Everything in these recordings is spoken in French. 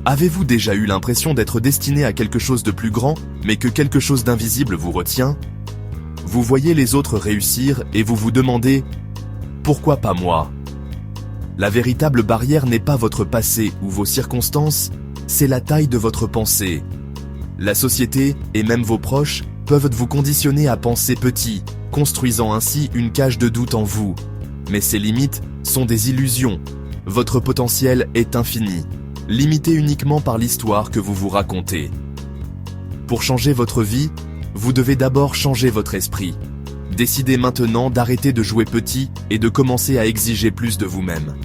Avez-vous déjà eu l'impression d'être destiné à quelque chose de plus grand, mais que quelque chose d'invisible vous retient? Vous voyez les autres réussir et vous vous demandez « Pourquoi pas moi ?» La véritable barrière n'est pas votre passé ou vos circonstances, c'est la taille de votre pensée. La société, et même vos proches, peuvent vous conditionner à penser petit, construisant ainsi une cage de doute en vous. Mais ces limites sont des illusions. Votre potentiel est infini, limité uniquement par l'histoire que vous vous racontez. Pour changer votre vie, vous devez d'abord changer votre esprit. Décidez maintenant d'arrêter de jouer petit et de commencer à exiger plus de vous-même.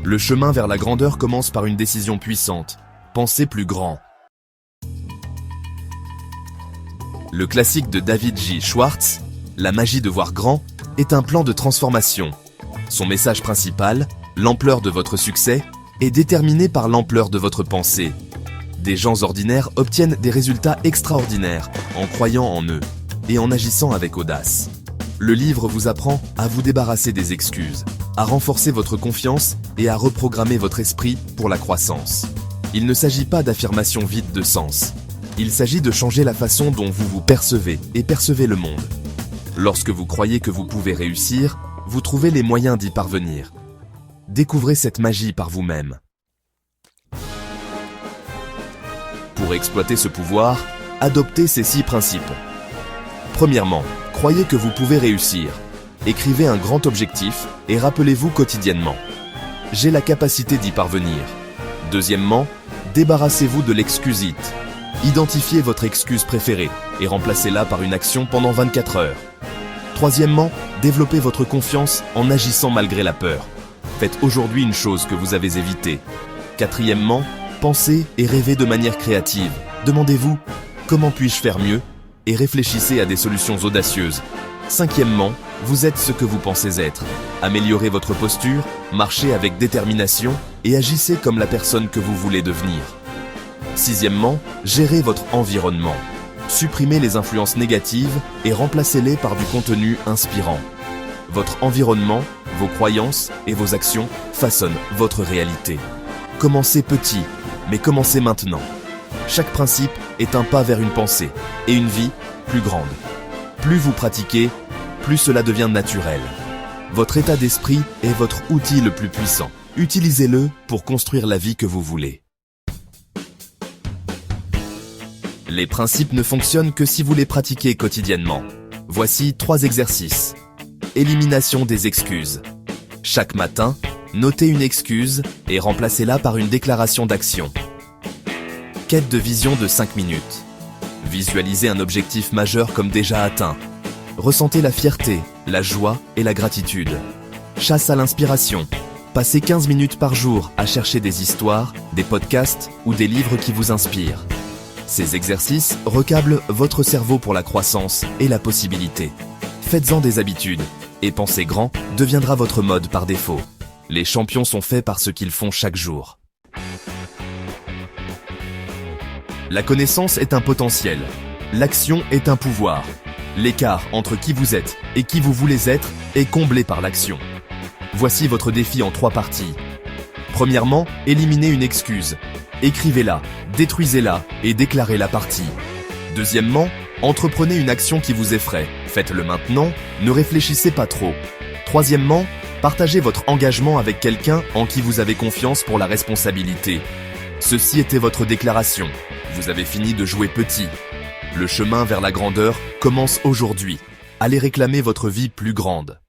Le chemin vers la grandeur commence par une décision puissante. Pensez plus grand. Le classique de David J. Schwartz, La magie de voir grand, est un plan de transformation. Son message principal, l'ampleur de votre succès, est déterminé par l'ampleur de votre pensée. Des gens ordinaires obtiennent des résultats extraordinaires en croyant en eux et en agissant avec audace. Le livre vous apprend à vous débarrasser des excuses, à renforcer votre confiance et à reprogrammer votre esprit pour la croissance. Il ne s'agit pas d'affirmations vides de sens. Il s'agit de changer la façon dont vous vous percevez et percevez le monde. Lorsque vous croyez que vous pouvez réussir, vous trouvez les moyens d'y parvenir. Découvrez cette magie par vous-même. Pour exploiter ce pouvoir, adoptez ces 6 principes. Premièrement, croyez que vous pouvez réussir. Écrivez un grand objectif et rappelez-vous quotidiennement. J'ai la capacité d'y parvenir. Deuxièmement, débarrassez-vous de l'excusite. Identifiez votre excuse préférée et remplacez-la par une action pendant 24 heures. Troisièmement, développez votre confiance en agissant malgré la peur. Faites aujourd'hui une chose que vous avez évitée. Quatrièmement, pensez et rêvez de manière créative. Demandez-vous « Comment puis-je faire mieux ?» et réfléchissez à des solutions audacieuses. Cinquièmement, vous êtes ce que vous pensez être. Améliorez votre posture, marchez avec détermination et agissez comme la personne que vous voulez devenir. Sixièmement, gérez votre environnement. Supprimez les influences négatives et remplacez-les par du contenu inspirant. Votre environnement, vos croyances et vos actions façonnent votre réalité. Commencez petit, mais commencez maintenant. Chaque principe est un pas vers une pensée et une vie plus grande. Plus vous pratiquez, plus cela devient naturel. Votre état d'esprit est votre outil le plus puissant. Utilisez-le pour construire la vie que vous voulez. Les principes ne fonctionnent que si vous les pratiquez quotidiennement. Voici 3 exercices. Élimination des excuses. Chaque matin, notez une excuse et remplacez-la par une déclaration d'action. Quête de vision de 5 minutes. Visualisez un objectif majeur comme déjà atteint. Ressentez la fierté, la joie et la gratitude. Chasse à l'inspiration. Passez 15 minutes par jour à chercher des histoires, des podcasts ou des livres qui vous inspirent. Ces exercices recablent votre cerveau pour la croissance et la possibilité. Faites-en des habitudes, et penser grand deviendra votre mode par défaut. Les champions sont faits par ce qu'ils font chaque jour. La connaissance est un potentiel. L'action est un pouvoir. L'écart entre qui vous êtes et qui vous voulez être est comblé par l'action. Voici votre défi en 3 parties. Premièrement, éliminez une excuse. Écrivez-la, détruisez-la et déclarez la partie. Deuxièmement, entreprenez une action qui vous effraie. Faites-le maintenant, ne réfléchissez pas trop. Troisièmement, partagez votre engagement avec quelqu'un en qui vous avez confiance pour la responsabilité. Ceci était votre déclaration. Vous avez fini de jouer petit. Le chemin vers la grandeur commence aujourd'hui. Allez réclamer votre vie plus grande.